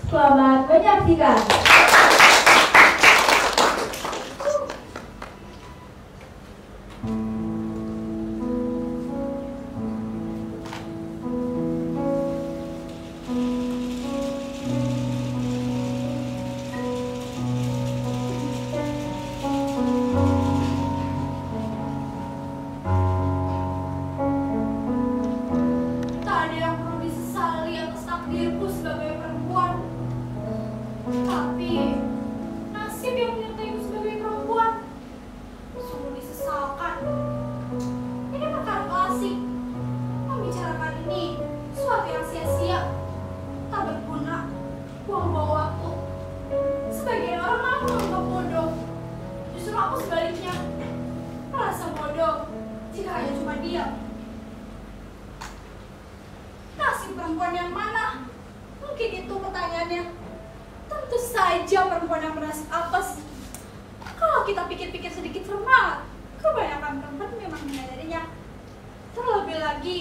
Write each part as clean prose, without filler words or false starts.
Selamat menyaksikan. Perempuan yang mana? Mungkin itu pertanyaannya. Tentu saja perempuan yang merasa apes. Kalau kita pikir-pikir sedikit cermat, kebanyakan perempuan memang menyadarinya. Terlebih lagi,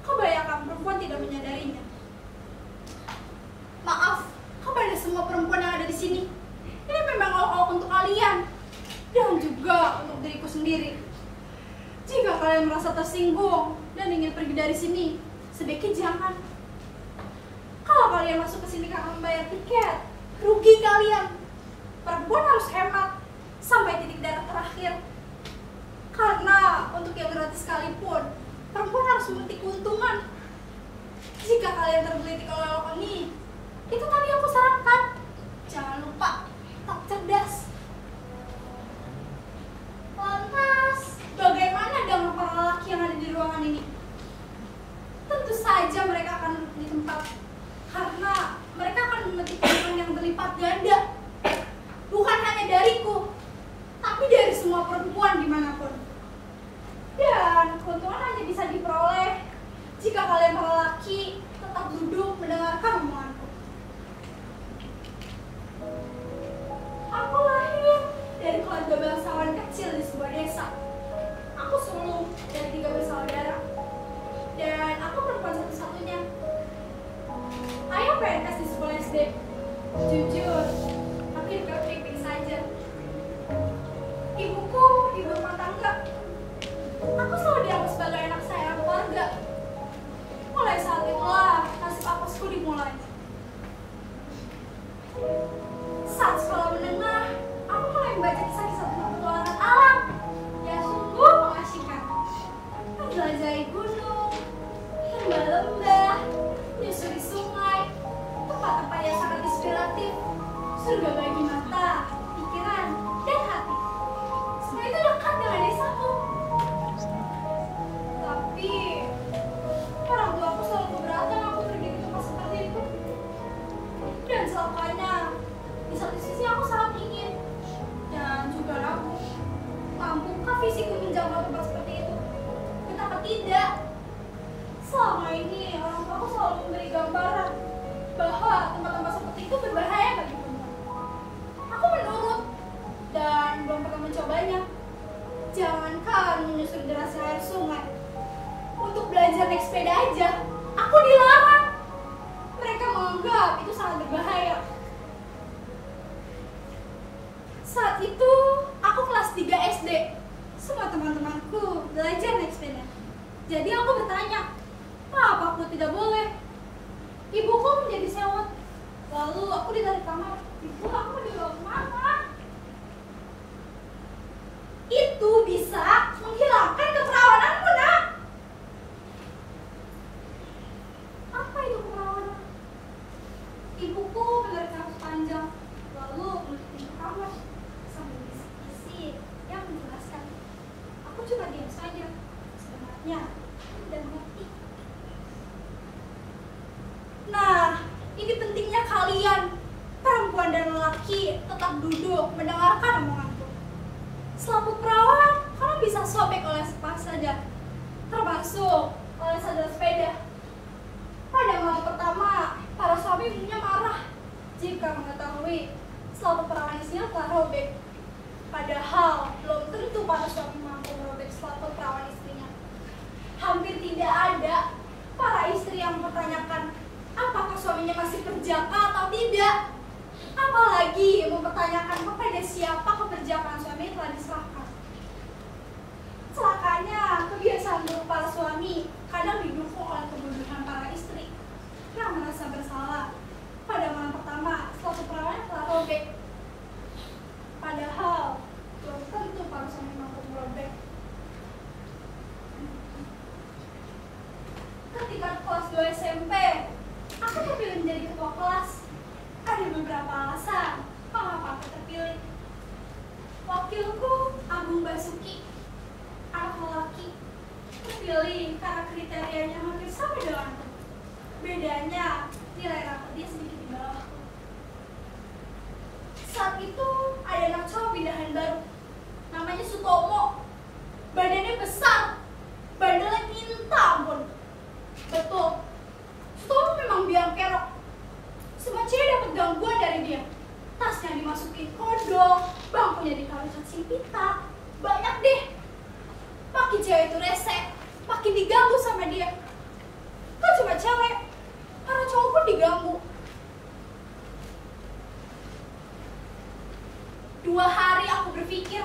kebanyakan perempuan tidak menyadarinya. Maaf, kepada semua perempuan yang ada di sini. Ini memang all untuk kalian dan juga untuk diriku sendiri. Jika kalian merasa tersinggung dan ingin pergi dari sini, sebaiknya jangan. Kalau kalian masuk ke sini karena membayar tiket, rugi kalian. Perempuan harus hemat sampai titik darah terakhir. Karena untuk yang gratis sekalipun, perempuan harus memetik keuntungan. Jika kalian tergelitik oleh ini, itu tadi aku sarankan. Jangan lupa, tetap cerdas. Lantas, bagaimana dengan para lelaki yang ada di ruangan ini? Tentu saja mereka akan duduk di tempat. Karena mereka akan memetik keuntungan yang berlipat ganda. Bukan hanya dariku, tapi dari semua perempuan dimanapun. Dan keuntungan hanya bisa diperoleh jika kalian para lelaki tetap duduk mendengarkan omonganku. Aku lahir dari keluarga bangsawan kecil di sebuah desa. Aku sulung dari 3 bersaudara. Dan aku perempuan satu-satunya. Ayah PNS di sekolah SD. Jujur, aku juga baik-baik saja. Ibuku ibu rumah tangga. Aku selalu dianggap sebagai anak sayang keluarga. Mulai saat itulah nasib apesku dimulai. Saat sekolah menengah, aku mulai membaca kisah-kisah tentang petualangan alam yang sungguh mengasyikkan. Menjelajahi gunung, lembah-lembah, menyusuri sungai, tempat-tempat yang sangat inspiratif, surga bagi mata, pikiran, dan hati. Semua itu dekat dengan desaku. Tapi orang tuaku selalu keberatan aku pergi ke tempat seperti itu. Dan celakanya, di satu sisi aku sangat ingin dan juga ragu. Mampukah fisikku menjangkau tempat seperti itu? Betapa tidak. Selama ini orang tuaku selalu memberi gambaran bahwa tempat-tempat seperti itu berbahaya bagi perempuan. Aku menurut dan belum pernah mencobanya. Jangankan menyusuri derasnya air sungai, untuk belajar naik sepeda aja, aku dilarang. Mereka menganggap itu sangat berbahaya. Saat itu, aku kelas 3 SD. Semua teman-temanku belajar naik sepeda. Jadi aku bertanya, apa aku tidak boleh? Ibuku menjadi sewot. Lalu aku ditarik kamar. Ibu, aku dibawa kemana? Itu bisa menghilangkan keperawananmu, nak. Apa itu keperawanan? Ibuku menarik nafas panjang, lalu menutup pintu kamar sambil bisik-bisik yang menjelaskan. Aku cuma diam saja. Sebenarnya dan ngerti. Nah, ini pentingnya kalian, perempuan dan lelaki, tetap duduk mendengarkan omonganku. Selaput perawan, kalian bisa sobek oleh apa saja, termasuk oleh sandal sepeda. Pada malam pertama, para suami umumnya marah jika mengetahui selaput perawan istrinya telah robek. Padahal belum tentu para suami mampu merobek selaput perawan istrinya. Hampir tidak ada para istri yang mempertanyakan apakah suaminya masih perjaka atau tidak. mempertanyakan kepada siapa kebijakan suami telah diserahkan. Celakanya, kebiasaan buruk para suami kadang didukung oleh kebodohan para istri yang merasa bersalah pada malam pertama suatu perawan telah robek. Padahal belum tentu para suami mampu merobek. Ketika kelas 2 SMP, aku terpilih menjadi ketua kelas. Ada beberapa alasan mengapa aku terpilih. Wakilku Agung Basuki, anak lelaki, terpilih karena kriterianya hampir sama denganku. Bedanya nilai rapot dia sedikit di bawahku. Saat itu ada anak cowok pindahan baru, namanya Sutomo. Badannya besar, bandelnya minta ampun. Betul, Sutomo memang biang kerok. Semua cewek dapat gangguan dari dia. Tasnya dimasukin kodok, bangkunya ditaruh cacing pita. Banyak deh. Makin cewek itu rese, makin diganggu sama dia. Kan cuma cewek, para cowok pun diganggu. 2 hari aku berpikir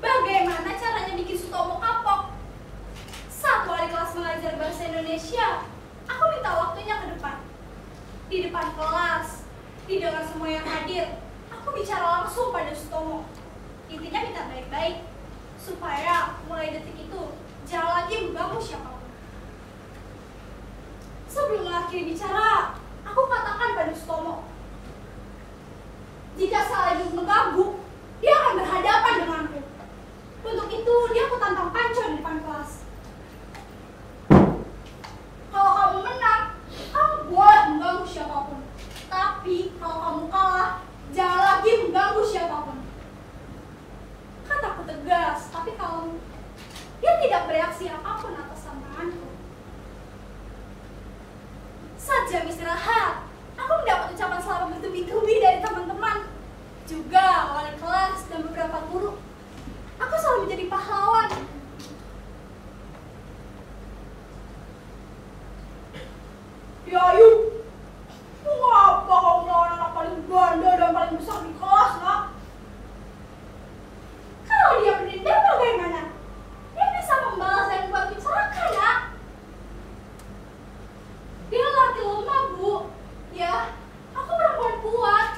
bagaimana caranya bikin Sutomo kapok. Saat wali kelas mengajar bahasa Indonesia, aku minta waktunya ke depan. Di depan kelas, didengar semua yang hadir, aku bicara langsung pada Sutomo. Intinya minta baik-baik, supaya mulai detik itu jangan lagi mengganggu siapapun. Sebelum mengakhiri bicara, aku katakan pada Sutomo, jika saya lagi mengganggu, dia akan berhadapan denganku. Untuk itu, dia aku tantang panco di depan kelas. Kalau kamu menang, kamu boleh mengganggu siapapun. Tapi kalau kamu kalah, jangan lagi mengganggu siapapun. Kataku tegas, tapi kalau dia tidak bereaksi apapun atas tantanganku. Saat jam istirahat, aku mendapat ucapan selamat bertubi-tubi dari teman-teman, juga wali kelas dan beberapa guru. Aku selalu menjadi pahlawan. Ya Ayu, mengapa kau melawan anak paling bandel dan paling besar di kelas, nak? Kalau dia pendidik bagaimana? Dia bisa membalas dan membuat celaka, nak. Dia laki lemah, Bu. Ya, aku perempuan kuat.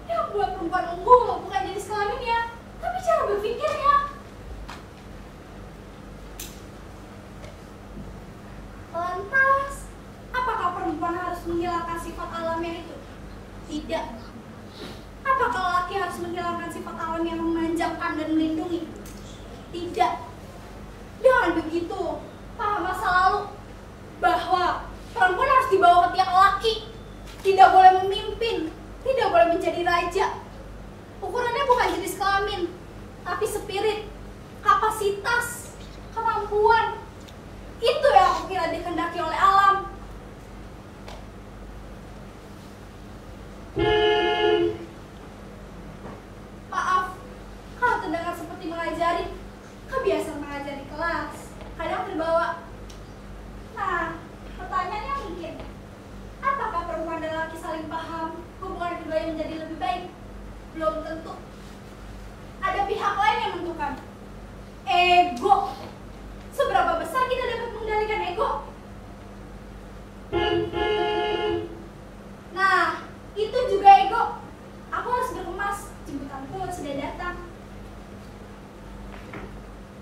Yang buat perempuan unggul bukan jenis kelaminnya, tapi cara berpikirnya. Lantas, apakah perempuan harus menghilangkan sifat alamnya itu? Tidak. Apakah laki harus menghilangkan sifat alam yang memanjakan dan melindungi? Tidak. Dengan begitu, paham masa lalu bahwa perempuan harus dibawa ke tiang laki, tidak boleh memimpin, tidak boleh menjadi raja. Ukurannya bukan jenis kelamin, tapi spirit, kapasitas, kemampuan. Itu yang aku kira dikehendaki oleh alam. Maaf, kalau terdengar seperti mengajari, kebiasaan mengajar di kelas, kadang terbawa. Nah, pertanyaannya mungkin, apakah perempuan dan laki saling paham, hubungan keduanya menjadi lebih baik? Belum tentu. Ada pihak lain yang menentukan. Ego. Seberapa besar kita dapat mengendalikan ego? Nah, itu juga ego. Aku harus berkemas, jemputanku sudah datang.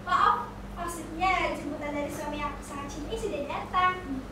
Maaf, maksudnya jemputan dari suami yang aku sangat cintai sudah datang.